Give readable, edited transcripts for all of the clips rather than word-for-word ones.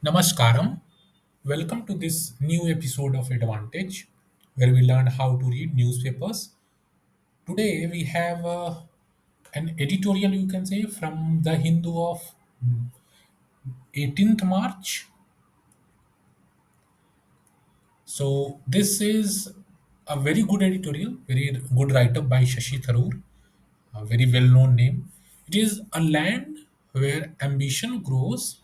Namaskaram. Welcome to this new episode of Advantage, where we learn how to read newspapers. Today we have an editorial, you can say, from the Hindu of 18th March. So this is a very good editorial, very good write-up by Shashi Tharoor, a very well-known name. It is a land where ambition grows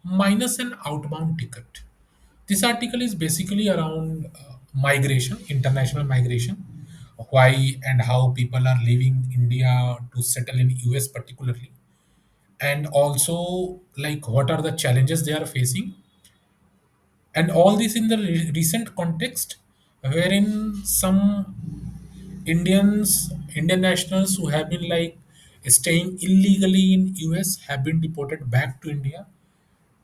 minus an outbound ticket. This article is basically around migration, international migration, why and how people are leaving India to settle in US particularly, and also like what are the challenges they are facing, and all this in the recent context, wherein some Indian nationals who have been like staying illegally in US have been deported back to India,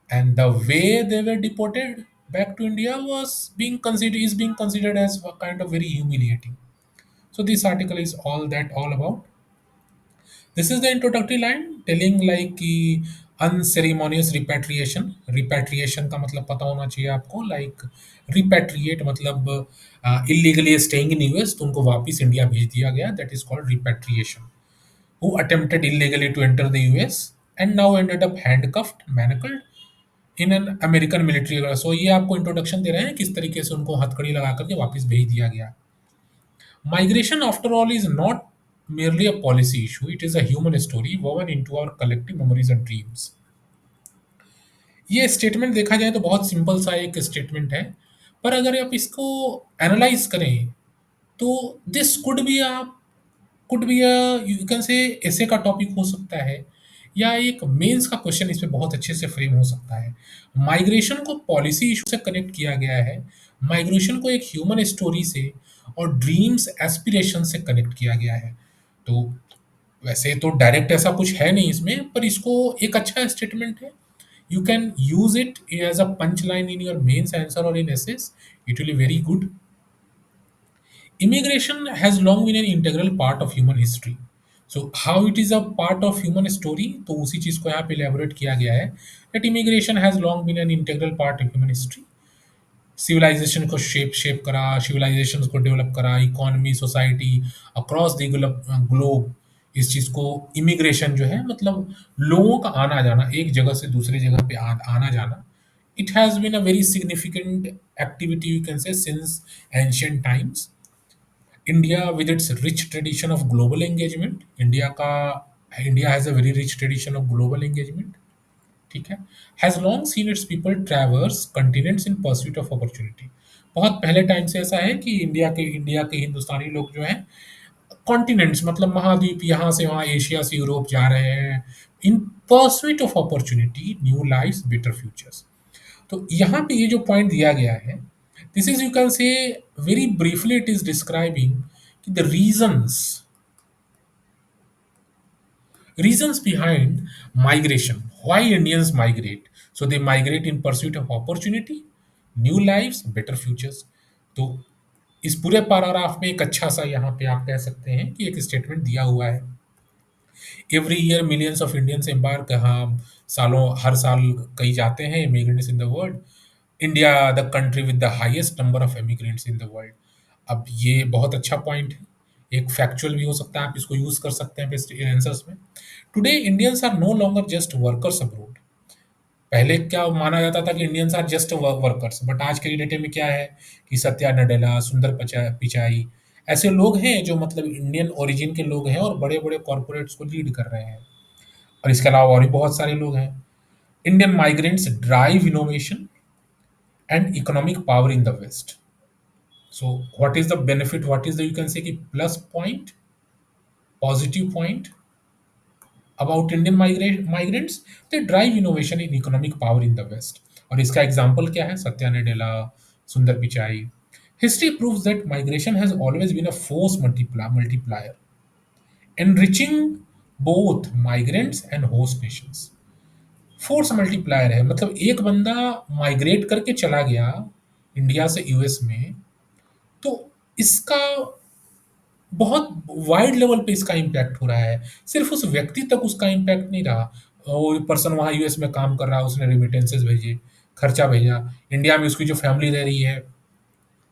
and the way they were deported back to India is being considered as a kind of very humiliating. So this article is all about. This is the introductory line telling like कि unceremonious repatriation. Repatriation का मतलब पता होना चाहिए आपको, like repatriate मतलब illegally staying in US तो उनको वापस इंडिया भेज दिया गया, that is called repatriation. Who attempted illegally to enter the US and now ended up handcuffed, manacled in an American military वगैरह। सो ये आपको इंट्रोडक्शन दे रहे हैं किस तरीके से उनको हथकड़ी लगा करके वापस भेज दिया गया। Migration after all is not merely a policy issue, it is a human story woven into our collective memories and dreams. ये स्टेटमेंट देखा जाए तो बहुत सिंपल सा एक स्टेटमेंट है, पर अगर आप इसको एनालाइज करें तो this could be a you can से ऐसे का टॉपिक हो सकता है, या एक मेंस का क्वेश्चन इसमें बहुत अच्छे से फ्रेम हो सकता है। माइग्रेशन को पॉलिसी इशू से कनेक्ट किया गया है, माइग्रेशन को एक ह्यूमन स्टोरी से और ड्रीम्स एस्पिरेशन से कनेक्ट किया गया है। तो वैसे तो डायरेक्ट ऐसा कुछ है नहीं इसमें, पर इसको एक अच्छा स्टेटमेंट है। You can use it as a punch line in your mains answer और in essays, it will be very good. Immigration has long been an integral part of human history. So how it is a part of human story, तो उसी चीज को यहाँ पे elaborate किया गया है that immigration has long been an integral part of human history. Civilization को शेप करा, सिविलाइजेशन को डेवलप करा, economy society across the globe. इस चीज को इमिग्रेशन जो है मतलब लोगों का आना जाना, एक जगह से दूसरी जगह पे आना जाना, it has been a very significant activity you can say since ancient times. India, with its rich tradition of global engagement, India has a very rich tradition of global engagement. ठीक है, has long seen its people traverse continents in pursuit of opportunity. बहुत पहले time से ऐसा है कि India के हिंदुस्तानी लोग जो हैं कॉन्टिनेंट्स मतलब महाद्वीप, यहाँ से वहाँ एशिया से यूरोप जा रहे हैं in pursuit of opportunity, new life, better futures. तो यहाँ पे ये जो पॉइंट दिया गया है, this is you can say very briefly it is describing the reasons behind migration, why Indians migrate. So they migrate in pursuit of opportunity, new lives, better futures. तो इस पूरे पैराग्राफ में एक अच्छा सा यहाँ पे आप कह सकते हैं कि एक स्टेटमेंट दिया हुआ है। Every year millions of Indians embark, हाँ सालों हर साल कई जाते हैं immigrants in the world. India the country with the highest number of immigrants in the world. अब ये बहुत अच्छा पॉइंट है, एक फैक्चुअल भी हो सकता है, आप इसको यूज कर सकते हैं आंसर्स में। Today Indians are no longer just workers abroad. पहले क्या माना जाता था कि Indians are just workers, but आज के डेटे में क्या है कि सत्या नडेला, पिचाई ऐसे लोग हैं जो मतलब इंडियन ओरिजिन के लोग हैं और बड़े बड़े कॉरपोरेट्स को लीड कर रहे हैं। और इसके अलावा और भी बहुत सारे लोग हैं। Indian migrants drive innovation and economic power in the west. So what is the benefit, what is the you can say कि plus point, positive point about Indian migrants, they drive innovation in economic power in the West. और इसका example क्या है? सत्या नडेला, सुंदर Pichai. History proves that migration has always been a force multiplier, enriching both migrants and host nations. Force multiplier है, मतलब एक बंदा migrate करके चला गया इंडिया से यूएस में, तो इसका बहुत वाइड लेवल पे इसका इम्पैक्ट हो रहा है। सिर्फ उस व्यक्ति तक उसका इम्पैक्ट नहीं रहा, वो पर्सन वहाँ यूएस में काम कर रहा है, उसने रेमिटेंसेस भेजे, खर्चा भेजा। इंडिया में उसकी जो फैमिली रह रही है,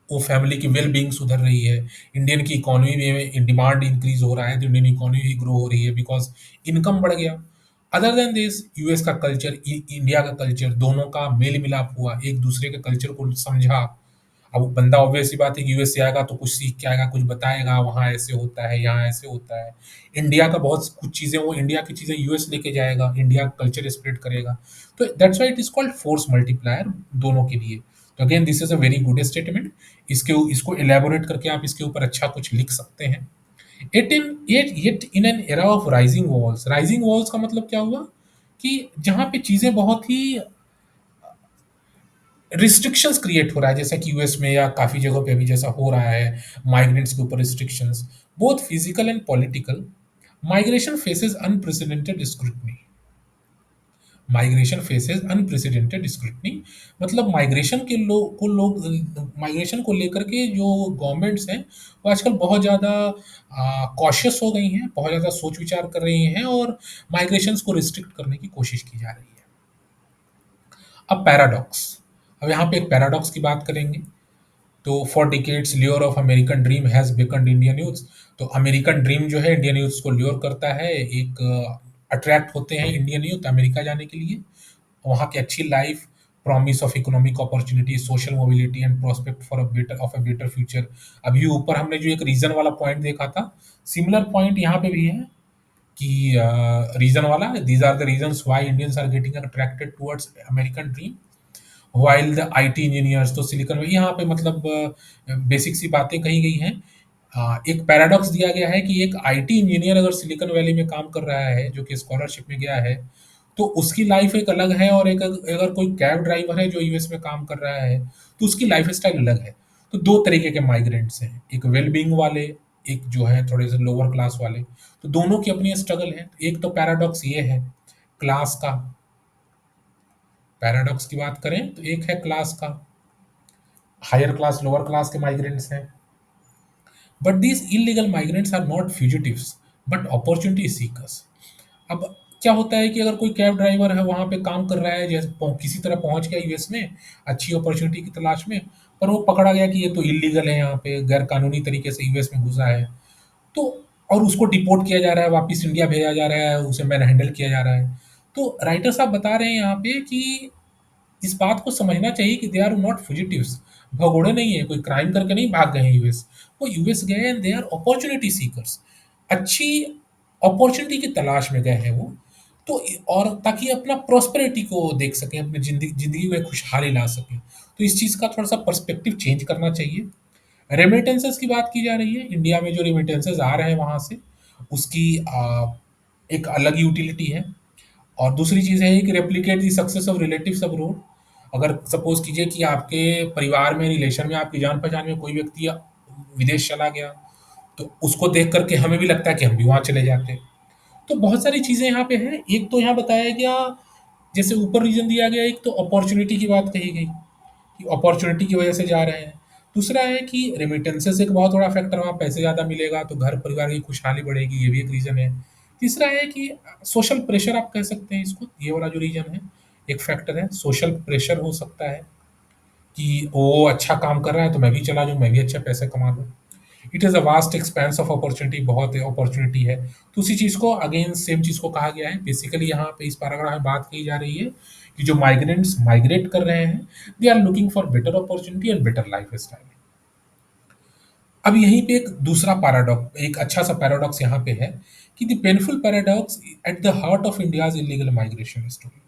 वो फैमिली की वेल बीइंग सुधर रही है। इंडियन की इकोनॉमी में डिमांड इंक्रीज हो रहा है, तो इंडियन इकोनॉमी भी ग्रो हो रही है बिकॉज इनकम बढ़ गया। अदर देन दिस, यूएस का कल्चर, इंडिया का कल्चर, दोनों का मेल मिलाप हुआ, एक दूसरे के कल्चर को समझा। अब बंदा ऑब्वियस सी बात है कि यूएस से आएगा तो कुछ सीख के आएगा, कुछ बताएगा, वहाँ ऐसे होता है, यहाँ ऐसे होता है। इंडिया का बहुत कुछ चीज़ें, वो इंडिया की चीज़ें यूएस लेके जाएगा, इंडिया का कल्चर स्प्रेड करेगा। तो that's why it is called force multiplier दोनों के लिए। तो again this is a very good statement. इसको इलेबोरेट करके आप इसके ऊपर अच्छा कुछ लिख सकते हैं। Yet in an era of rising walls का मतलब क्या हुआ कि जहाँ पे चीज़ें बहुत ही रिस्ट्रिक्शंस क्रिएट हो रहा है, जैसा कि यूएस में या काफ़ी जगहों पे अभी जैसा हो रहा है, माइग्रेंट्स के ऊपर restrictions, both physical and political. Migration faces unprecedented scrutiny. Migration faces unprecedented scrutiny मतलब माइग्रेशन को माइग्रेशन को लेकर के जो गवर्नमेंट्स हैं, वो आजकल बहुत ज़्यादा कॉशियस हो गई हैं, बहुत ज़्यादा सोच विचार कर रही हैं, और माइग्रेशंस को रिस्ट्रिक्ट करने की कोशिश की जा रही है। अब पैराडॉक्स, अब यहाँ पे एक पैराडॉक्स की बात करेंगे। तो for decades lure of American dream has become Indian youths. तो अमेरिकन ड्रीम जो है इंडियन यूथ्स को ल्योर करता है, एक अट्रैक्ट होते हैं इंडियन यूथ अमेरिका जाने के लिए। वहाँ की अच्छी life, promise of economic opportunity, social mobility and prospect for a better future. अभी ऊपर हमने जो एक रीजन वाला पॉइंट देखा था, सिमिलर पॉइंट यहाँ पे भी है कि रीजन वाला, these are the reasons why Indians are getting attracted towards American dream while the IT engineers. तो सिलिकॉन वैली यहाँ पे मतलब बेसिक सी बातें कही गई हैं। एक पैराडॉक्स दिया गया है कि एक आईटी इंजीनियर अगर सिलिकॉन वैली में काम कर रहा है, जो कि स्कॉलरशिप में गया है, तो उसकी लाइफ एक अलग है, और एक अगर कोई कैब ड्राइवर है जो यूएस में काम कर रहा है, तो उसकी लाइफ स्टाइल अलग है। तो दो तरीके के माइग्रेंट्स हैं, एक वेल बींग वाले, एक जो है थोड़े से लोअर क्लास वाले। तो दोनों की अपनी स्ट्रगल है। एक तो पैराडॉक्स ये है क्लास का, पैराडॉक्स की बात करें तो एक है क्लास का, हायर क्लास लोअर क्लास के माइग्रेंट्स हैं। But these illegal migrants are not fugitives but opportunity seekers. अब क्या होता है कि अगर कोई कैब ड्राइवर है, वहाँ पे काम कर रहा है, जैसे किसी तरह पहुँच गया यूएस में अच्छी अपॉर्चुनिटी की तलाश में, पर वो पकड़ा गया कि ये तो इलीगल है, यहाँ पे गैर कानूनी तरीके से यूएस में घुसा है, तो और उसको डिपोर्ट किया जा रहा है, वापस इंडिया भेजा जा रहा है, उसे मैन हैंडल किया जा रहा है। तो राइटर साहब बता रहे हैं यहाँ पे कि इस बात को समझना चाहिए कि दे आर नॉट फुजिटिव्स, भगोड़े नहीं है, कोई क्राइम करके नहीं भाग गए हैं यूएस। वो यूएस गए and they are opportunity seekers, अच्छी अपॉर्चुनिटी की तलाश में गए हैं वो। तो और ताकि अपना प्रॉस्पेरिटी को देख सकें, अपनी जिंदगी जिंदगी में खुशहाली ला सकें, तो इस चीज़ का थोड़ा सा पर्सपेक्टिव चेंज करना चाहिए। रेमिटेंसेस की बात की जा रही है, इंडिया में जो रेमिटेंसेस आ रहे हैं वहाँ से, उसकी एक अलग यूटिलिटी है। और दूसरी चीज़ है कि replicate the success of relatives abroad. अगर सपोज कीजिए कि आपके परिवार में, रिलेशन में, आपकी जान पहचान में कोई व्यक्ति विदेश चला गया, तो उसको देख करके हमें भी लगता है कि हम भी वहाँ चले जाते। तो बहुत सारी चीज़ें यहाँ पे हैं। एक तो यहाँ बताया गया, जैसे ऊपर रीजन दिया गया, एक तो अपॉर्चुनिटी की बात कही गई कि अपॉर्चुनिटी की वजह से जा रहे हैं। दूसरा है कि रेमिटेंसेस एक बहुत बड़ा फैक्टर, वहाँ पैसे ज़्यादा मिलेगा तो घर परिवार की खुशहाली बढ़ेगी, ये भी एक रीज़न है। तीसरा है कि सोशल प्रेशर आप कह सकते हैं इसको, ये वाला जो रीज़न है, एक फैक्टर है, सोशल प्रेशर हो सकता है कि वो अच्छा काम कर रहा है तो मैं भी चला जाऊँ, मैं भी अच्छे पैसे कमा लूँ। It is a vast expense of opportunity, बहुत अपॉर्चुनिटी है। तो उसी चीज़ को अगेन सेम चीज़ को कहा गया है। बेसिकली यहाँ पे इस पैराग्राफ में बात की जा रही है कि जो माइग्रेंट्स माइग्रेट कर रहे हैं, they are looking for better opportunity and better life style. अब यहीं पे एक दूसरा पैराडॉक्स, एक अच्छा सा पैराडॉक्स यहाँ पे है कि the painful paradox at the heart of India's illegal migration story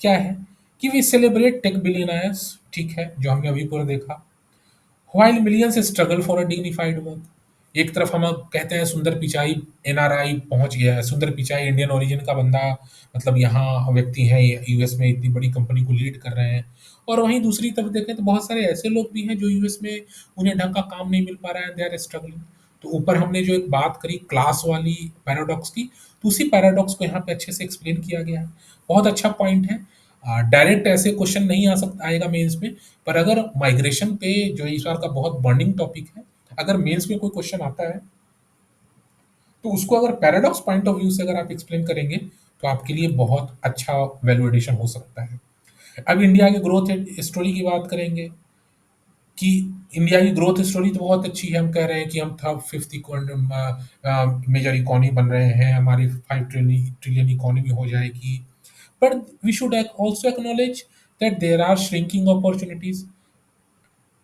क्या है कि वी सेलिब्रेट टेक बिलियनर्स, ठीक है, जो हमने अभी पूरा देखा, while millions struggle for a dignified work. एक तरफ हम कहते हैं सुंदर पिचाई एनआरआई पहुंच गया है, सुंदर पिचाई इंडियन ओरिजिन का बंदा, मतलब यहाँ व्यक्ति है, यूएस में इतनी बड़ी कंपनी को लीड कर रहे हैं। और वहीं दूसरी तरफ देखें तो बहुत सारे ऐसे लोग भी हैं जो यूएस में उन्हें ढंग का काम नहीं मिल पा रहा है, दे आर स्ट्रगलिंग। तो ऊपर हमने जो एक बात करी क्लास वाली पैराडॉक्स की, तो उसी पैराडॉक्स को यहाँ पे अच्छे से एक्सप्लेन किया गया है। बहुत अच्छा पॉइंट है। डायरेक्ट ऐसे क्वेश्चन नहीं आ सकता आएगा मेंस में, पर अगर माइग्रेशन पे जो इस बार का बहुत बर्निंग टॉपिक है, अगर मेंस में कोई क्वेश्चन आता है तो उसको अगर पैराडॉक्स पॉइंट ऑफ व्यू से अगर आप एक्सप्लेन करेंगे तो आपके लिए बहुत अच्छा वैल्यू एडिशन हो सकता है। अब इंडिया की ग्रोथ स्टोरी की बात करेंगे कि इंडिया की ग्रोथ स्टोरी तो बहुत अच्छी है। हम कह रहे हैं कि हम थर्ड फिफ्थ मेजर इकोनॉमी बन रहे हैं, हमारी 5 ट्रिलियन इकोनॉमी हो जाएगी। But we should also acknowledge that there are shrinking opportunities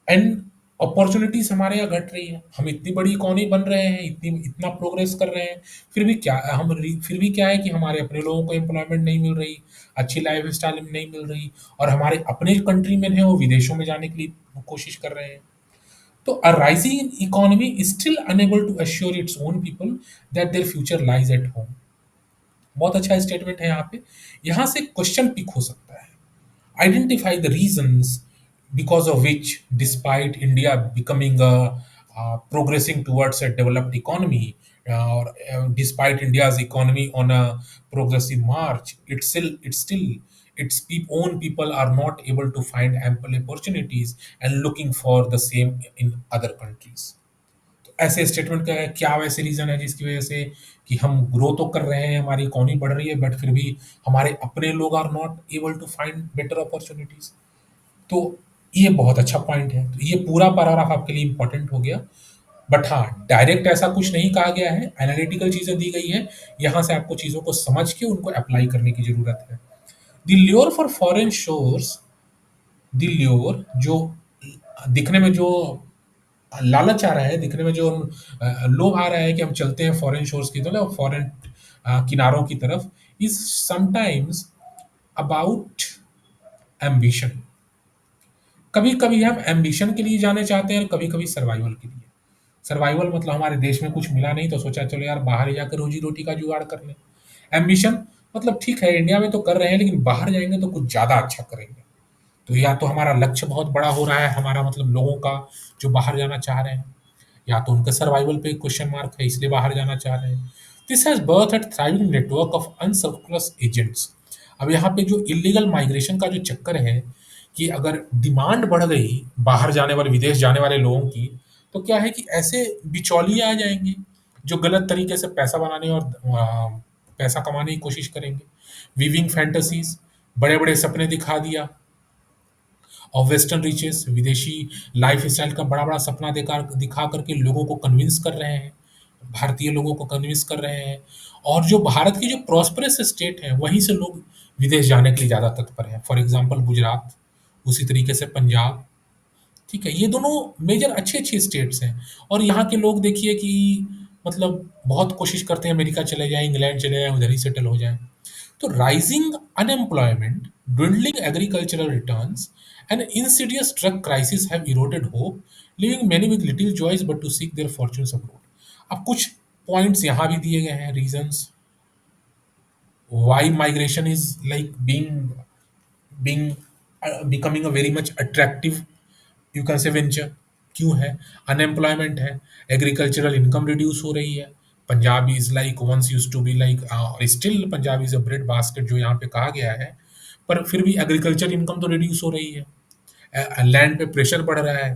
and opportunities हमारे यहाँ घट रही है। हम इतनी बड़ी इकोनॉमी बन रहे हैं, इतनी इतना प्रोग्रेस कर रहे हैं, फिर भी क्या है कि हमारे अपने लोगों को एम्प्लॉयमेंट नहीं मिल रही, अच्छी लाइफ स्टाइल नहीं मिल रही, और हमारे अपने कंट्री में है वो विदेशों में जाने के लिए कोशिश कर रहे हैं। तो a rising economy is still unable to assure its own people that their future lies at home। बहुत अच्छा स्टेटमेंट है यहाँ पे। यहाँ से क्वेश्चन पिक हो सकता है, identify the reasons because of which, despite India becoming progressing towards a developed economy, or despite India's economy on a progressive march, it's still its own people are not able to find ample opportunities and looking for the same in other countries। तो ऐसे statement का क्या वैसे reason है जिसकी वजह से कि हम ग्रो तो कर रहे हैं, हमारी इकोनॉमी बढ़ रही है, बट फिर भी हमारे अपने लोग are not able to find better opportunities. तो ये बहुत अच्छा पॉइंट है। तो ये पूरा पैराग्राफ आपके लिए इंपॉर्टेंट हो गया। बट हाँ, डायरेक्ट ऐसा कुछ नहीं कहा गया है, एनालिटिकल चीजें दी गई है। यहाँ से आपको चीजों को समझ के उनको अप्लाई करने की जरूरत है। The lure for foreign shores, the lure जो दिखने में जो लालच आ रहा है, दिखने में जो लोभ आ रहा है कि हम चलते हैं फॉरेन शोर्स की तरफ, फॉरेन किनारों की तरफ, इज समटाइम्स अबाउट एम्बिशन। कभी कभी हम एम्बिशन के लिए जाने चाहते हैं और कभी कभी सर्वाइवल के लिए। सर्वाइवल मतलब हमारे देश में कुछ मिला नहीं तो सोचा चलो यार बाहर ही जाकर रोजी रोटी का जुगाड़ कर लें। एम्बिशन मतलब ठीक है इंडिया में तो कर रहे हैं लेकिन बाहर जाएंगे तो कुछ ज़्यादा अच्छा करेंगे। तो या तो हमारा लक्ष्य बहुत बड़ा हो रहा है, हमारा मतलब लोगों का जो बाहर जाना चाह रहे हैं, या तो उनके सर्वाइवल पे क्वेश्चन मार्क है इसलिए बाहर जाना चाह रहे हैं। This has birth at thriving network of unscrupulous agents. अब यहाँ पे जो इलीगल माइग्रेशन का जो चक्कर है कि अगर डिमांड बढ़ गई बाहर जाने वाले, विदेश जाने वाले लोगों की, तो क्या है कि ऐसे बिचौलिए आ जाएंगे जो गलत तरीके से पैसा बनाने और पैसा कमाने की कोशिश करेंगे। विविंग फैंटेसीज, बड़े बड़े सपने दिखा दिया, और वेस्टर्न रिचेस, विदेशी लाइफ़स्टाइल का बड़ा-बड़ा सपना दिखा करके लोगों को कन्विंस कर रहे हैं, भारतीय लोगों को कन्विंस कर रहे हैं। और जो भारत की जो प्रॉस्पेरस स्टेट है, वहीं से लोग विदेश जाने के लिए ज़्यादा तत्पर हैं। फॉर एग्ज़ाम्पल गुजरात, उसी तरीके से पंजाब, ठीक है? ये दोनों मेजर अच्छी-अच्छी स्टेट्स हैं, और यहाँ के लोग देखिए कि मतलब बहुत कोशिश करते हैं अमेरिका चले जाएँ, इंग्लैंड चले जाएँ, उधर ही सेटल हो जाएँ। तो rising unemployment, dwindling agricultural returns, and insidious drug crisis have eroded hope, leaving many with little choice but to seek their fortunes abroad। अब कुछ पॉइंट्स यहाँ भी दिए गए हैं, reasons why migration is like being becoming a very much attractive, you can से venture. क्यों है? अनएम्प्लॉयमेंट है, एग्रीकल्चरल इनकम रिड्यूस हो रही है। Punjab is like once use to be like, still Punjab is a bread basket जो यहाँ पे कहा गया है, पर फिर भी एग्रीकल्चर इनकम तो रिड्यूस हो रही है, लैंड पे प्रेशर बढ़ रहा है,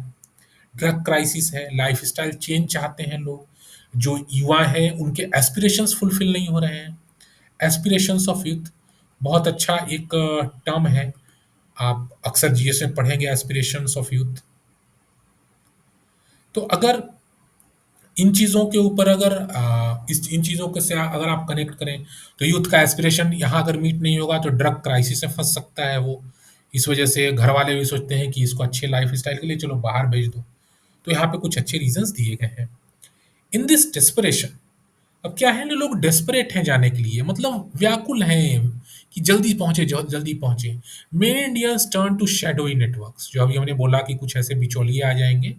ड्रग क्राइसिस है, लाइफस्टाइल चेंज चाहते हैं लोग, जो युवा हैं उनके एस्पिरेशंस फुलफिल नहीं हो रहे हैं। एस्पिरेशंस ऑफ यूथ बहुत अच्छा एक टर्म है, आप अक्सर जीएस में पढ़ेंगे एस्पिरेशंस ऑफ यूथ। तो अगर इन चीज़ों के ऊपर अगर इस इन चीज़ों के से अगर आप कनेक्ट करें, तो यूथ का एस्पिरेशन यहाँ अगर मीट नहीं होगा तो ड्रग क्राइसिस में फंस सकता है वो। इस वजह से घर वाले भी सोचते हैं कि इसको अच्छे लाइफ स्टाइल के लिए चलो बाहर भेज दो। तो यहाँ पे कुछ अच्छे रीजंस दिए गए हैं। इन दिस डेस्परेशन, अब क्या है ना, लोग डेस्परेट हैं जाने के लिए, मतलब व्याकुल हैं कि जल्दी पहुंचे, जल्दी पहुंचे। Many Indians turn to shadowy networks, जो अभी हमने बोला कि कुछ ऐसे बिचौलिए आ जाएंगे,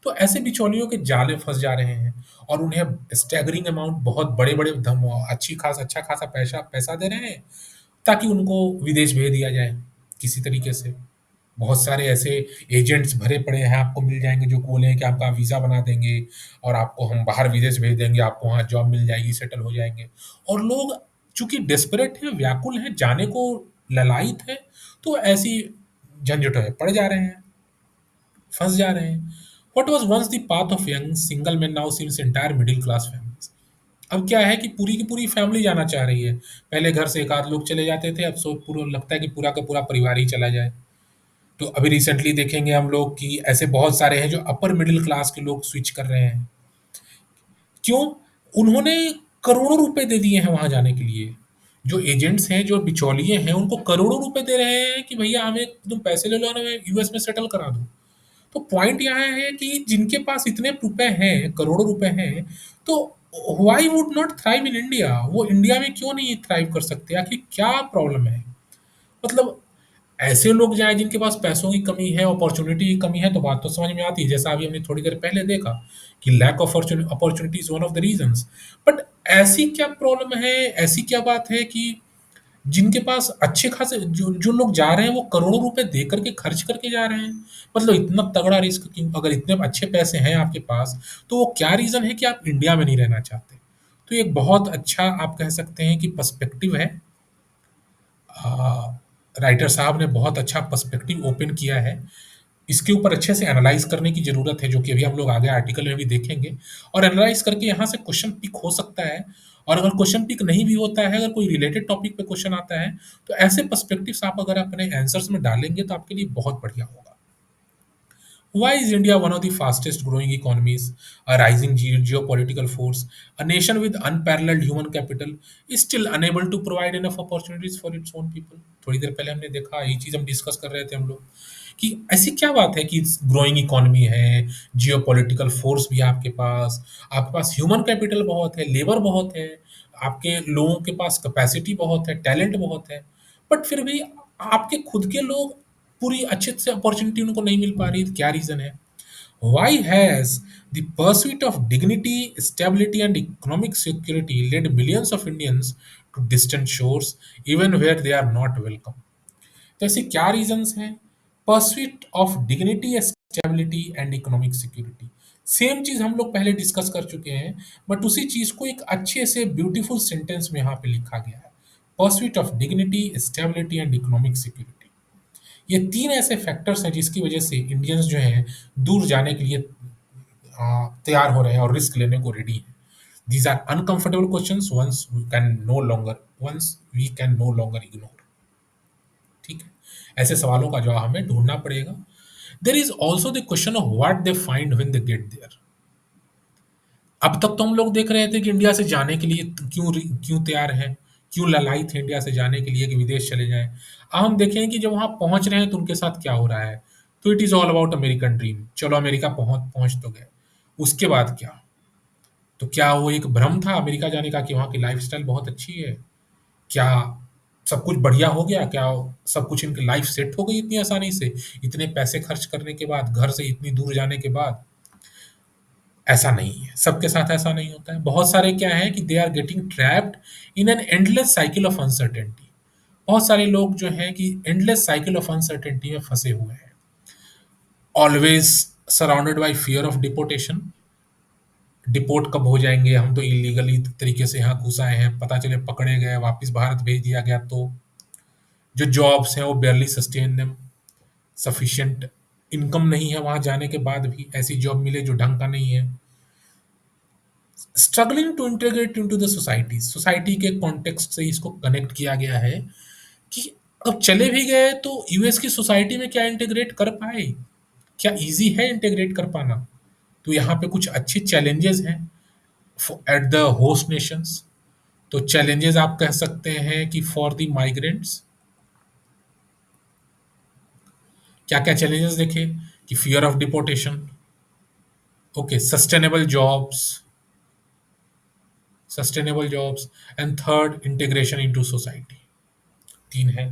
तो ऐसे बिचौलियों के जाले फंस जा रहे हैं और उन्हें स्टैगरिंग अमाउंट, बहुत बड़े बड़े धम अच्छा खासा पैसा पैसा दे रहे हैं ताकि उनको विदेश भेज दिया जाए किसी तरीके से। बहुत सारे ऐसे एजेंट्स भरे पड़े हैं, आपको मिल जाएंगे जो बोले कि आपका वीज़ा बना देंगे और आपको हम बाहर विदेश भेज देंगे, आपको वहाँ जॉब मिल जाएगी, सेटल हो जाएंगे। और लोग चूंकि डेस्परेट हैं, व्याकुल हैं, जाने को ललायत है, तो ऐसी झंझटों में पड़ जा रहे हैं, फंस जा रहे हैं। What was once the path of young single men now seems entire middle class families। अब क्या है कि पूरी की पूरी फैमिली जाना चाह रही है। पहले घर से एक आध लोग चले जाते थे, अब सो पूरा लगता है कि पूरा का पूरा परिवार ही चला जाए। तो अभी रिसेंटली देखेंगे हम लोग कि ऐसे बहुत सारे हैं जो अपर मिडिल क्लास के लोग स्विच कर रहे हैं। क्यों? उन्होंने करोड़ों रुपए दे दिए हैं वहां जाने के लिए। जो एजेंट्स हैं, जो बिचौलिए हैं, उनको करोड़ों रुपए दे रहे हैं कि भैया हमें तुम पैसे ले लो और हमें यूएस में सेटल करा दो। तो पॉइंट यहाँ है कि जिनके पास इतने रुपए हैं, करोड़ों रुपए हैं, तो why would not thrive in India? वो इंडिया में क्यों नहीं थ्राइव कर सकते? आखिर क्या प्रॉब्लम है? मतलब ऐसे लोग जाएँ जिनके पास पैसों की कमी है, अपॉर्च्युनिटी की कमी है, तो बात तो समझ में आती है। जैसा अभी हमने थोड़ी देर पहले देखा कि lack of opportunity is one of the reasons. But ऐसी क्या प्रॉब्लम है, ऐसी क्या बात है कि जिनके पास अच्छे खासे जो जो लोग जा रहे हैं, वो करोड़ों रुपए दे करके खर्च करके जा रहे हैं? मतलब इतना तगड़ा रिस्क क्यों? अगर इतने अच्छे पैसे हैं आपके पास, तो वो क्या रीज़न है कि आप इंडिया में नहीं रहना चाहते? तो ये एक बहुत अच्छा आप कह सकते हैं कि पर्सपेक्टिव है। राइटर साहब ने बहुत अच्छा पर्सपेक्टिव ओपन किया है। इसके ऊपर अच्छे से एनालाइज़ करने की ज़रूरत है, जो कि अभी हम लोग आगे आर्टिकल में भी देखेंगे, और एनालाइज़ करके यहाँ से क्वेश्चन पिक हो सकता है। और अगर क्वेश्चन पिक नहीं भी होता है, अगर कोई रिलेटेड टॉपिक पे क्वेश्चन आता है, तो ऐसे पर्सपेक्टिव्स आप अगर अपने आंसर्स में डालेंगे, तो आपके लिए बहुत बढ़िया होगा। Why is India one of the fastest growing economies, a rising geopolitical force, a nation with unparalleled human capital, is still unable to provide enough opportunities for its own people? थोड़ी देर पहले हमने देखा, यही चीज़ हम डिस्कस कर रहे थे हम लोग कि ऐसी क्या बात है कि ग्रोइंग इकोनॉमी है, जियोपॉलिटिकल फोर्स भी है आपके पास ह्यूमन कैपिटल बहुत है, लेबर बहुत है, आपके लोगों के पास कैपेसिटी बहुत है, टैलेंट बहुत है, बट फिर भी आपके खुद के लोग पूरी अच्छे से अपॉर्चुनिटी उनको नहीं मिल पा रही, तो क्या रीज़न है? Why has the pursuit of dignity, stability, and economic security led millions of Indians to distant shores, even where they are not welcome? तो ऐसे क्या रीजंस हैं? Pursuit of dignity, stability and economic security. Same चीज हम लोग पहले discuss कर चुके हैं, बट उसी चीज को एक अच्छे से ब्यूटीफुल सेंटेंस में यहाँ पे लिखा गया है। Pursuit of dignity, stability and economic security. ये तीन ऐसे फैक्टर्स हैं जिसकी वजह से इंडियंस जो हैं दूर जाने के लिए तैयार हो रहे हैं और रिस्क लेने को रेडी हैं। These are uncomfortable questions once we can no longer ignore. ठीक है? ऐसे सवालों का जवाब हमें ढूंढना पड़ेगा। There is also the question of what they find when they get there. अब तक तो हम लोग देख रहे थे कि इंडिया से जाने के लिए क्यों तैयार हैं, क्यों ललायत थे इंडिया से जाने के लिए कि विदेश चले जाएं। अब हम देखें कि जब वहां पहुंच रहे हैं तो उनके साथ क्या हो रहा है। तो it is all about American dream. चलो अमेरिका पहुंच पहुंच तो गए, उसके बाद क्या? तो क्या वो एक भ्रम था अमेरिका जाने का कि वहाँ की लाइफस्टाइल बहुत अच्छी है? क्या सब कुछ बढ़िया हो गया? क्या सब कुछ इनकी लाइफ सेट हो गई इतनी आसानी से, इतने पैसे खर्च करने के बाद, घर से इतनी दूर जाने के बाद? ऐसा नहीं है, सबके साथ ऐसा नहीं होता है। बहुत सारे क्या है कि they are getting trapped in an endless cycle of uncertainty. बहुत सारे लोग जो हैं कि एंडलेस साइकिल ऑफ अनसर्टेनिटी में फंसे हुए हैं, always surrounded by fear of deportation. Deport कब हो जाएंगे, हम तो इलीगली तरीके से यहाँ घुस आए हैं, पता चले पकड़े गए, वापस भारत भेज दिया गया तो? जो जॉब्स हैं वो बेयरली सस्टेन देम, सफिशिएंट इनकम नहीं है वहाँ जाने के बाद भी, ऐसी जॉब मिले जो ढंग का नहीं है। Struggling to integrate into the society, society के कॉन्टेक्स्ट से इसको कनेक्ट किया गया है कि अब चले भी गए तो यूएस की सोसाइटी में क्या इंटीग्रेट कर पाए? क्या इजी है इंटीग्रेट कर पाना? तो यहाँ पे कुछ अच्छे चैलेंजेस हैं एट द होस्ट नेशंस। तो चैलेंजेस आप कह सकते हैं कि फॉर द माइग्रेंट्स क्या क्या चैलेंजेस देखे कि fear of deportation, okay, sustainable jobs and third integration into society. तीन है।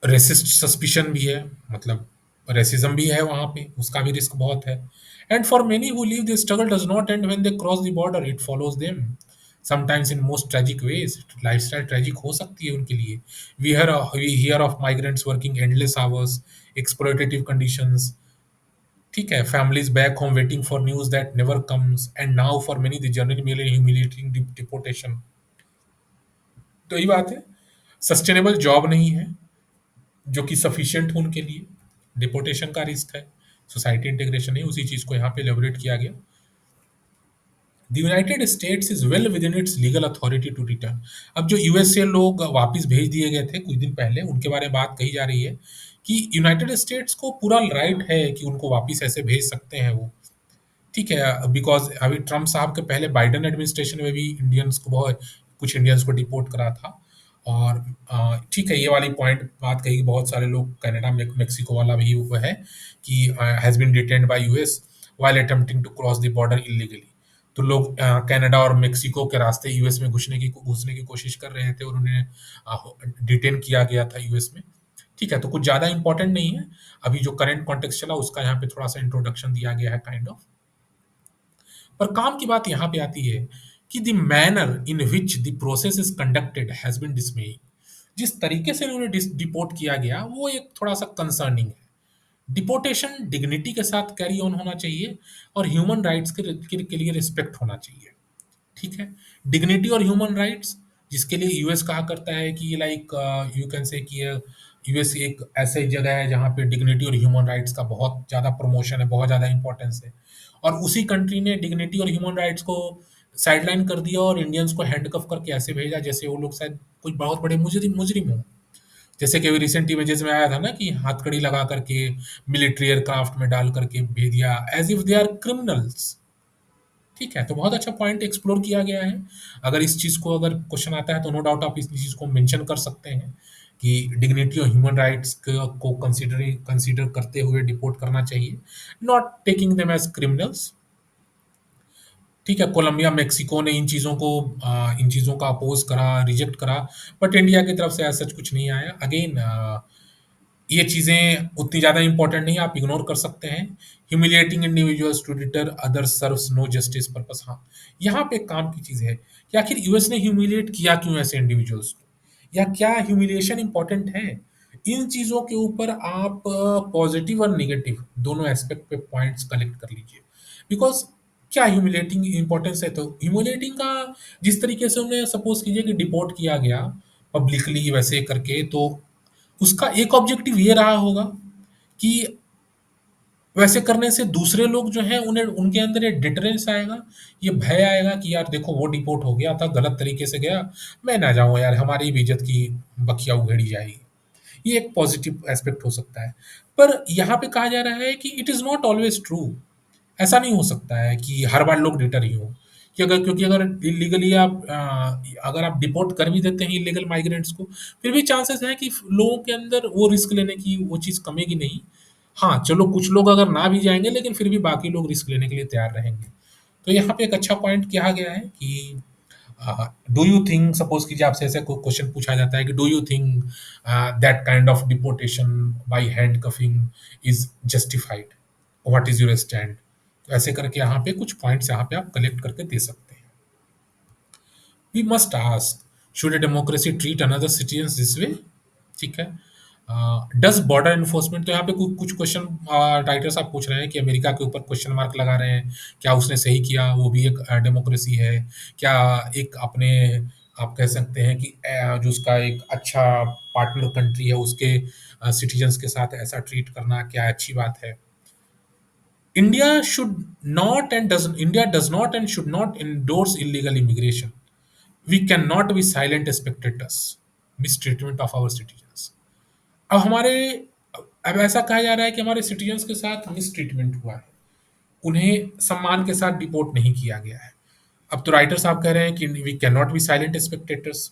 रेसिस्ट सस्पिशन भी है, मतलब रेसिज्म भी है वहाँ पे, उसका भी रिस्क बहुत है। And for many who leave the struggle does not end when they cross the border, it follows them sometimes in most tragic ways. Lifestyle tragic हो सकती है उनके लिए। We hear of migrants working endless hours, exploitative conditions. ठीक है, families back home waiting for news that never comes, and now for many the journey mail humiliating deportation. तो यही बात है, सस्टेनेबल जॉब नहीं है जो कि सफिशिएंट हो उनके लिए, डिपोर्टेशन का रिस्क है, सोसाइटी इंटीग्रेशन नहीं, उसी चीज़ को यहाँ पे एलेबोरेट किया गया। The United States is well within its legal authority to return. अब जो यूएस से लोग वापस भेज दिए गए थे कुछ दिन पहले, उनके बारे में बात कही जा रही है कि यूनाइटेड स्टेट्स को पूरा राइट है कि उनको वापस ऐसे भेज सकते हैं वो। ठीक है, बिकॉज अभी ट्रम्प साहब के पहले बाइडन एडमिनिस्ट्रेशन में भी इंडियंस को बहुत कुछ इंडियंस को डिपोर्ट करा था। और ठीक है, ये वाली पॉइंट बात कही कि बहुत सारे लोग कनाडा में मेक्सिको वाला भी वो है कि has been detained by US while attempting to cross the border illegally. तो लोग कनाडा और मेक्सिको के रास्ते यूएस में घुसने की कोशिश कर रहे थे और उन्हें डिटेन किया गया था यूएस में। ठीक है, तो कुछ ज़्यादा इंपॉर्टेंट नहीं है। अभी जो करंट कॉन्टेक्स्ट चला उसका यहाँ पे थोड़ा सा इंट्रोडक्शन दिया गया है काइंड ऑफ। पर काम की बात यहाँ पे आती है कि the manner in which the process is conducted has been dismaying. जिस तरीके से उन्हें डिपोर्ट किया गया वो एक थोड़ा सा कंसर्निंग है। डिपोर्टेशन डिग्निटी के साथ कैरी ऑन होना चाहिए और ह्यूमन राइट्स के लिए रिस्पेक्ट होना चाहिए। ठीक है, डिग्निटी और ह्यूमन राइट्स जिसके लिए यूएस कहा करता है कि लाइक यू कैन से कि यूएस एक ऐसी जगह है जहाँ पे डिग्निटी और ह्यूमन राइट्स का बहुत ज़्यादा प्रमोशन है, बहुत ज़्यादा इंपॉर्टेंस है। और उसी कंट्री ने डिग्निटी और ह्यूमन राइट्स को साइडलाइन कर दिया और इंडियंस को हैंडकफ करके ऐसे भेजा जैसे वो लोग शायद कुछ बहुत बड़े मुजरिम मुजरिम हो। जैसे कि अभी रिसेंट इमेजेस में आया था ना कि हथकड़ी लगा करके मिलिट्री एयरक्राफ्ट में डाल करके भेज दिया as if they are criminals. ठीक है, तो बहुत अच्छा पॉइंट एक्सप्लोर किया गया है। अगर इस चीज़ को अगर क्वेश्चन आता है तो नो डाउट आप इस चीज़ को मेंशन कर सकते हैं कि डिग्निटी और ह्यूमन राइट्स को कंसीडर करते हुए डिपोर्ट करना चाहिए, not taking them as criminals. ठीक है, कोलंबिया मेक्सिको ने इन चीज़ों का अपोज करा, रिजेक्ट करा, बट इंडिया की तरफ से ऐसा सच कुछ नहीं आया। अगेन ये चीज़ें उतनी ज़्यादा इंपॉर्टेंट नहीं है, आप इग्नोर कर सकते हैं। Humiliating individuals to deter other serves no justice purpose. हाँ, यहाँ पे काम की चीज़ है कि आखिर यूएस ने ह्यूमिलिएट किया क्यों ऐसे इंडिविजुअल्स को, या क्या ह्यूमिलिएशन इंपॉर्टेंट है। इन चीज़ों के ऊपर आप पॉजिटिव और निगेटिव दोनों एस्पेक्ट पे पॉइंट्स कलेक्ट कर लीजिए। बिकॉज क्या ह्यूमिलेटिंग इंपॉर्टेंस है, तो ह्यूमिलेटिंग का जिस तरीके से उन्हें सपोज कीजिए कि डिपोर्ट किया गया पब्लिकली वैसे करके, तो उसका एक ऑब्जेक्टिव ये रहा होगा कि वैसे करने से दूसरे लोग जो हैं उन्हें उनके अंदर ये डिटरेंस आएगा, ये भय आएगा कि यार देखो वो डिपोर्ट हो गया था, गलत तरीके से गया, मैं ना जाऊँ यार, हमारी भी इज़्ज़त की बखिया उधेड़ी जाएगी। ये एक पॉजिटिव एस्पेक्ट हो सकता है। पर यहाँ पे कहा जा रहा है कि it is not always true. ऐसा नहीं हो सकता है कि हर बार लोग डिटर ही हों। कि अगर क्योंकि अगर इल्लीगली अगर आप डिपोर्ट कर भी देते हैं इल्लीगल माइग्रेंट्स को, फिर भी चांसेस हैं कि लोगों के अंदर वो रिस्क लेने की वो चीज़ कमेगी नहीं। हाँ, चलो कुछ लोग अगर ना भी जाएँगे लेकिन फिर भी बाकी लोग रिस्क लेने के लिए तैयार रहेंगे। तो यहाँ पे एक अच्छा पॉइंट कहा गया है कि डू यू थिंक, सपोज़ कीजिए आपसे ऐसे को क्वेश्चन पूछा जाता है कि do you think that kind of deportation by handcuffing is justified? What is your stand? तो ऐसे करके यहाँ पे कुछ पॉइंट्स यहाँ पे आप कलेक्ट करके दे सकते हैं। We must ask, should a democracy treat another citizens this way? ठीक है। डज बॉर्डर इन्फोर्समेंट, तो यहाँ पे कुछ क्वेश्चन राइटर साहब पूछ रहे हैं कि अमेरिका के ऊपर क्वेश्चन मार्क लगा रहे हैं, क्या उसने सही किया, वो भी एक डेमोक्रेसी है क्या? एक अपने आप कह सकते हैं कि जो उसका एक अच्छा पार्टनर कंट्री है उसके सिटीजन्स के साथ ऐसा ट्रीट करना क्या अच्छी बात है? India does not and should not endorse illegal immigration. We cannot be silent spectators. Mistreatment of our citizens. अब हमारे अब ऐसा कहा जा रहा है कि हमारे सिटीजन्स के साथ मिसट्रीटमेंट हुआ है, उन्हें सम्मान के साथ डिपोर्ट नहीं किया गया है। अब तो राइटर साहब कह रहे हैं कि we can not be silent spectators,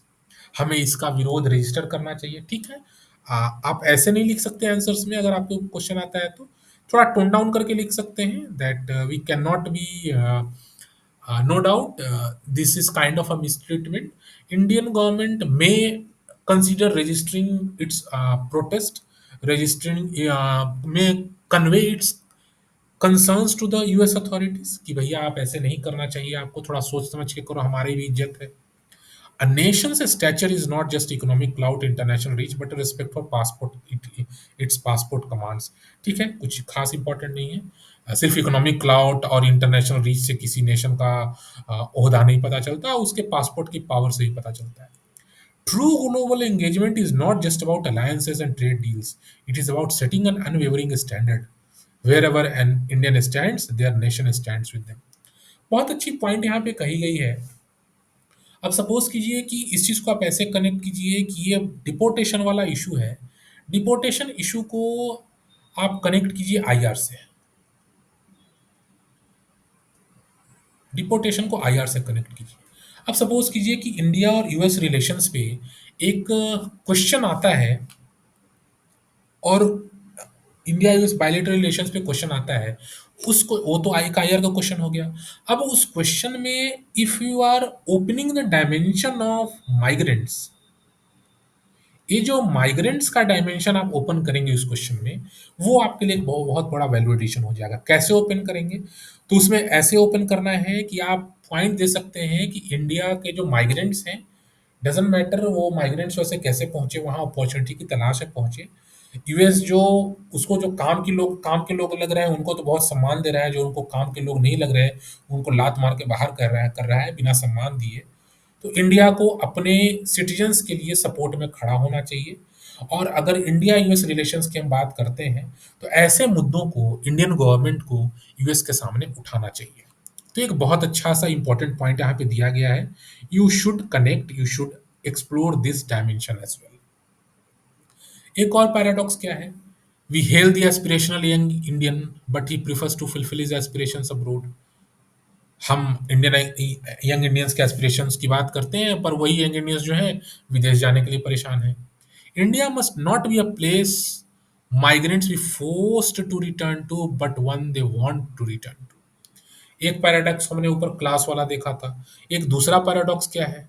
हमें इसका विरोध रजिस्टर करना चाहिए। ठीक है, आप ऐसे नहीं लिख सकते आंसर्स में, अगर आपको क्वेश्चन आता है तो थोड़ा टोन डाउन करके लिख सकते हैं that we can not be no doubt this is kind of a mistreatment. Indian government may consider registering its protest, registering may convey its concerns to the US authorities कि भैया आप ऐसे नहीं करना चाहिए, आपको थोड़ा सोच समझ के करो, हमारी भी इज्जत है। A nation's stature is not just economic clout, international reach, but a respect for its passport commands. ठीक है, कुछ खास इंपॉर्टेंट नहीं है। सिर्फ इकोनॉमिक क्लाउट और इंटरनेशनल रीच से किसी नेशन का ओहदा नहीं पता चलता, उसके पासपोर्ट की पावर से ही पता चलता है। True global engagement is not just about alliances and trade deals. It is about setting an unwavering standard. Wherever an Indian stands, their nation stands with them. बहुत अच्छी पॉइंट यहाँ पे कही गई है। अब सपोज कीजिए कि इस चीज़ को आप ऐसे कनेक्ट कीजिए कि ये डिपोर्टेशन वाला इशू है। डिपोर्टेशन इशू को आप कनेक्ट कीजिए आईआर से। डिपोर्टेशन को आईआर से कनेक्ट कीजिए। अब सपोज कीजिए कि इंडिया और यूएस रिलेशंस पे एक क्वेश्चन आता है, और इंडिया यूएस बायलेटरल रिलेशंस पे क्वेश्चन आता है। उसको वो तो आई का आईआर का क्वेश्चन हो गया। अब उस क्वेश्चन में if you are opening the dimension of migrants, ये जो माइग्रेंट्स का डायमेंशन आप ओपन करेंगे उस क्वेश्चन में, वो आपके लिए एक बहुत बड़ा वैल्यू एडिशन हो जाएगा। कैसे ओपन करेंगे? तो उसमें ऐसे ओपन करना है कि आप पॉइंट दे सकते हैं कि इंडिया के जो माइग्रेंट्स हैं, डजंट मैटर वो माइग्रेंट्स वैसे कैसे पहुंचे वहां, अपॉर्चुनिटी की तलाश है पहुंचे। यूएस जो उसको जो काम के लोग लग रहे हैं उनको तो बहुत सम्मान दे रहा है, जो उनको काम के लोग नहीं लग रहे हैं उनको लात मार के बाहर कर रहा है बिना सम्मान दिए। तो इंडिया को अपने सिटीजन्स के लिए सपोर्ट में खड़ा होना चाहिए। और अगर इंडिया यूएस रिलेशंस की हम बात करते हैं, तो ऐसे मुद्दों को इंडियन गवर्नमेंट को यूएस के सामने उठाना चाहिए। तो एक बहुत अच्छा सा इंपॉर्टेंट पॉइंट यहाँ पे दिया गया है। You should connect, you should explore this dimension as well. एक और पैराडॉक्स क्या है? We hail the aspirational young Indian but he prefers to fulfil his aspirations abroad. हम इंडियन यंग इंडियंस के एस्पिरेशंस की बात करते हैं, पर वही यंग इंडियंस जो हैं विदेश जाने के लिए परेशान हैं। India must not be a place migrants be forced to return to, but one they want to return to. एक पैराडॉक्स हमने ऊपर क्लास वाला देखा था। एक दूसरा पैराडॉक्स क्या है?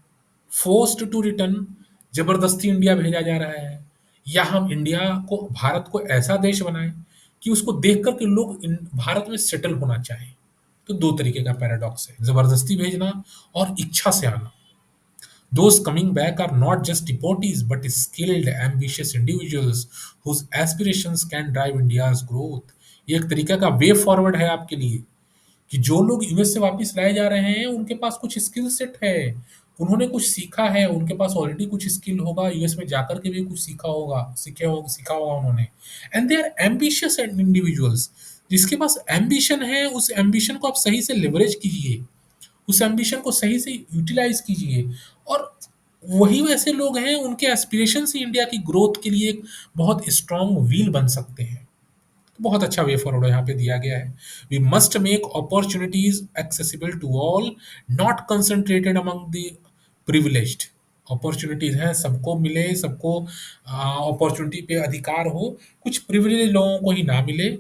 फोर्स्ड टू रिटर्न, जबरदस्ती इंडिया भेजा जा रहा है। या हम इंडिया को, भारत को ऐसा देश बनाएं कि उसको देख कर के लोग भारत में सेटल होना चाहें। तो दो तरीके का पैराडॉक्स है, जबरदस्ती भेजना और इच्छा से आना। Those coming back are not just deportees but skilled, ambitious individuals whose aspirations can drive India's growth. ये एक तरीका का वे फॉरवर्ड है आपके लिए कि जो लोग यूएस से वापस लाए जा रहे हैं उनके पास कुछ स्किल सेट है, उन्होंने कुछ सीखा है, उनके पास ऑलरेडी कुछ स्किल होगा, यूएस में जाकर के भी कुछ सीखा होगा उन्होंने। And they are ambitious individuals, जिसके पास एम्बिशन है उस एम्बिशन को आप सही से लेवरेज कीजिए, उस एम्बिशन को सही से यूटिलाइज कीजिए। और वही वैसे लोग हैं, उनके एस्पिरेशन से इंडिया की ग्रोथ के लिए एक बहुत स्ट्रांग व्हील बन सकते हैं। बहुत अच्छा वे फॉरवर्ड यहाँ पे दिया गया है। We must make opportunities accessible to all, not concentrated among the privileged. Opportunities हैं, सबको मिले, सबको अपॉर्चुनिटी पे अधिकार हो, कुछ प्रिविलेज लोगों को ही ना मिले।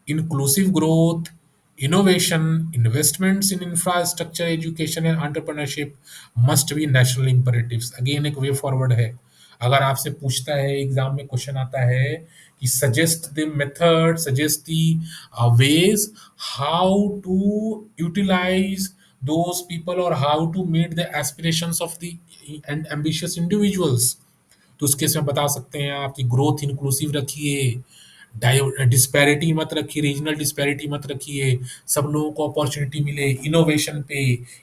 Inclusive growth, innovation, investments in infrastructure, education and entrepreneurship must be national imperatives. Again एक वे फॉरवर्ड है। अगर आपसे पूछता है, एग्जाम में क्वेश्चन आता है कि suggest the method, suggest the ways how to utilize those people or how to meet the aspirations of the and ambitious individuals, तो उस केस में बता सकते हैं आप कि ग्रोथ इंक्लूसिव रखिए, डिस्पैरिटी मत रखिए, रीजनल डिस्पैरिटी मत रखिए, सब लोगों को अपॉर्चुनिटी मिले, इनोवेशन पे,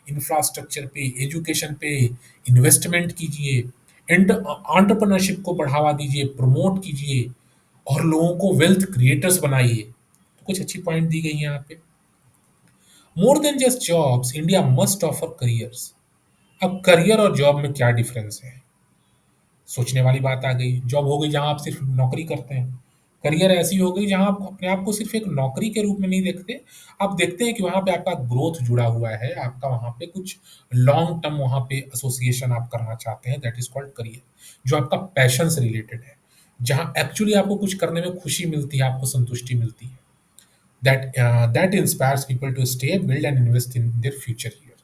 इंफ्रास्ट्रक्चर पे, एजुकेशन पे इन्वेस्टमेंट कीजिए, एंटरप्रेन्योरशिप को बढ़ावा दीजिए, प्रमोट कीजिए और लोगों को वेल्थ क्रिएटर्स बनाइए। तो कुछ अच्छी पॉइंट दी गई है यहाँ पे। More than just jobs, India must offer careers. अब करियर और जॉब में क्या डिफरेंस है? सोचने वाली बात आ गई। जॉब हो गई जहाँ आप सिर्फ नौकरी करते हैं, करियर ऐसी हो गई जहाँ आप अपने आप को सिर्फ एक नौकरी के रूप में नहीं देखते, आप देखते हैं कि वहाँ पे आपका ग्रोथ जुड़ा हुआ है, आपका वहाँ पे कुछ लॉन्ग टर्म वहाँ पे एसोसिएशन आप करना चाहते हैं, दैट इज कॉल्ड करियर। जो आपका पैशन से रिलेटेड है, जहाँ एक्चुअली आपको कुछ करने में खुशी मिलती है, आपको संतुष्टि मिलती है, that inspires people to stay, build and invest in their future here.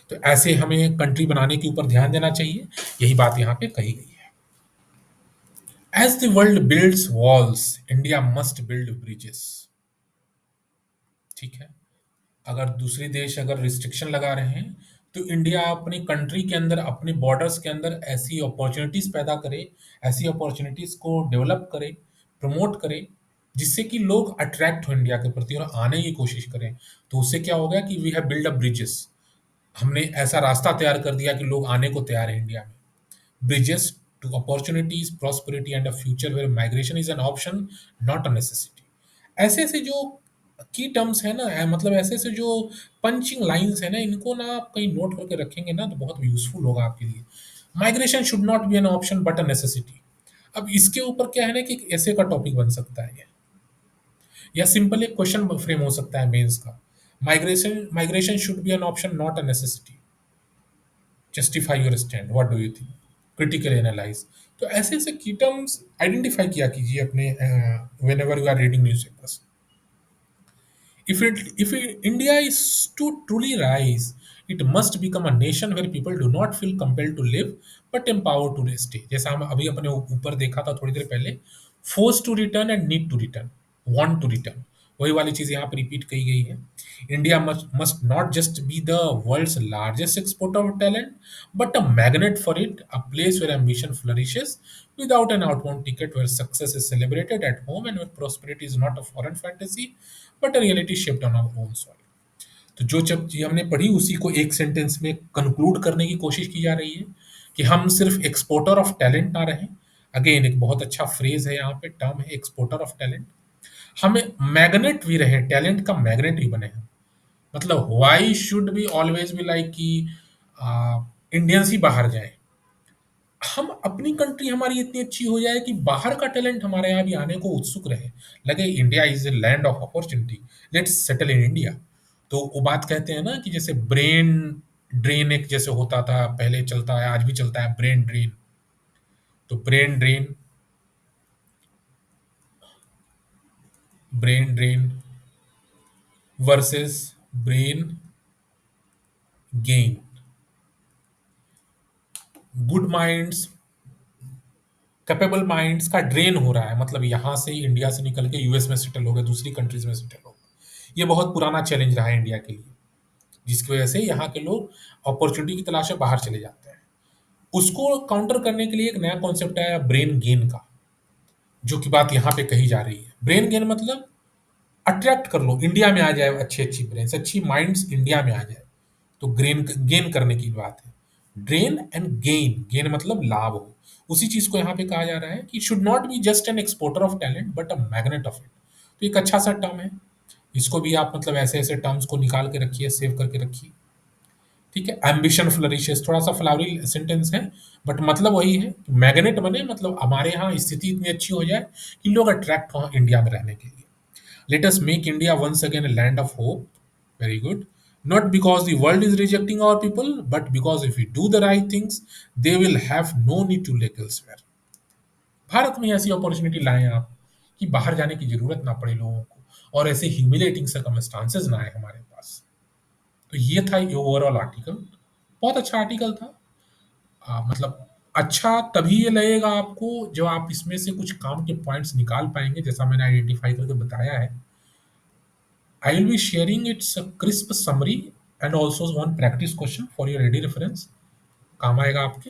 तो ऐसे हमें कंट्री बनाने के ऊपर ध्यान देना चाहिए, यही बात यहाँ पे कही गई है। As the world builds walls, India must build bridges। ठीक है। अगर दूसरे देश अगर रिस्ट्रिक्शन लगा रहे हैं, तो इंडिया अपनी कंट्री के अंदर, अपने बॉर्डर्स के अंदर ऐसी अपॉर्चुनिटीज पैदा करे, ऐसी अपॉर्चुनिटीज को डेवलप करे, प्रमोट करे, जिससे कि लोग अट्रैक्ट हो इंडिया के प्रति और आने की कोशिश करें। तो उससे क्या होगा कि we have build a bridges, हमने ऐसा रास्ता तैयार कर दिया कि लोग आने को तैयार हैं इंडिया में। Bridges to opportunities, prosperity and a future where migration is an option, not a necessity। ऐसे ऐसे जो की टर्म्स है ना, मतलब ऐसे ऐसे जो पंचिंग लाइंस है ना, इनको ना आप कहीं नोट करके रखेंगे ना तो बहुत यूजफुल होगा आपके लिए। Migration should not be an option but a necessity. अब इसके ऊपर क्या है ना कि एक ऐसे का टॉपिक बन सकता है ये, या सिंपल एक क्वेश्चन फ्रेम हो सकता है मेंस का। Migration migration should be an option not a necessity. Justify your stand, what do you think, critical analyze. तो ऐसे ऐसे की टर्म्स आइडेंटिफाई किया कीजिए अपने whenever you are reading newspapers. India is to truly rise, it must become a nation where people do not feel compelled to live but empowered to stay. जैसा हम अभी अपने ऊपर देखा था थोड़ी देर पहले, force to return and need to return, want to return, वही वाली चीज यहाँ पर रिपीट कही गई है। India must not just be the world's largest exporter of talent, but a magnet for it, a place where ambition flourishes without an outbound ticket, where success is celebrated at home, and where prosperity is not a foreign fantasy but a reality shaped on our own soil. तो जो जब चीज़ हमने पढ़ी उसी को एक sentence में conclude करने की कोशिश की जा रही है कि हम सिर्फ एक्सपोर्टर ऑफ टैलेंट ना रहें। अगेन एक बहुत अच्छा फ्रेज है, यहाँ पे टर्म है एक्सपोर्टर ऑफ टैलेंट। हमें मैग्नेट भी रहे, टैलेंट का मैग्नेट भी बने हम। मतलब why should be always be like कि इंडियंस ही बाहर जाए। हम अपनी कंट्री हमारी इतनी अच्छी हो जाए कि बाहर का टैलेंट हमारे यहाँ भी आने को उत्सुक रहे, लगे India is a land of opportunity, let's settle in India. तो वो बात कहते हैं ना कि जैसे ब्रेन ड्रेन एक जैसे होता था पहले, चलता है आज भी चलता है ब्रेन ड्रेन। तो brain drain versus brain gain. Good minds, capable minds का ड्रेन हो रहा है, मतलब यहाँ से ही इंडिया से निकल के यूएस में सेटल हो गए, दूसरी कंट्रीज में सेटल हो गए। ये बहुत पुराना चैलेंज रहा है इंडिया के लिए, जिसकी वजह से यहाँ के लोग अपॉर्चुनिटी की तलाश में बाहर चले जाते हैं। उसको काउंटर करने के लिए एक नया कॉन्सेप्ट आया ब्रेन गेन का, जो कि बात यहाँ पे कही जा रही है। ब्रेन गेन मतलब अट्रैक्ट कर लो, इंडिया में आ जाए अच्छी अच्छी ब्रेन्स, अच्छी माइंड्स इंडिया में आ जाए, तो ग्रेन गेन करने की बात है। ड्रेन एंड गेन, गेन मतलब लाभ हो, उसी चीज को यहाँ पे कहा जा रहा है कि should not be just an exporter of talent but a magnet of it. तो एक अच्छा सा टर्म है, इसको भी आप मतलब ऐसे ऐसे टर्म्स को निकाल के रखिए, सेव करके रखिए। ठीक है, एम्बिशन फ्लरिशेस थोड़ा सा फ्लावरी सेंटेंस है, बट मतलब वही है, मैग्नेट बने मतलब हमारे यहाँ स्थिति इतनी अच्छी हो जाए कि लोग अट्रैक्ट हो इंडिया में रहने के लिए। Let us make India once again a land of hope. Very good. Not because the world is rejecting our people, but because if we do the right things, they will have no need to look elsewhere. Bharat में ऐसी opportunity लाएं आप कि बाहर जाने की जरूरत ना पड़े लोगों को, और ऐसे ह्यूमिलेटिंग सर्कमस्टांसेस ना आए हमारे पास। तो ये था ये ओवरऑल आर्टिकल, बहुत अच्छा आर्टिकल था। मतलब अच्छा तभी ये लगेगा आपको जब आप इसमें से कुछ काम के पॉइंट्स निकाल पाएंगे, जैसा मैंने आइडेंटिफाई करके बताया है। I will be sharing its a crisp summary and also one practice question for your ready reference. काम आएगा आपके।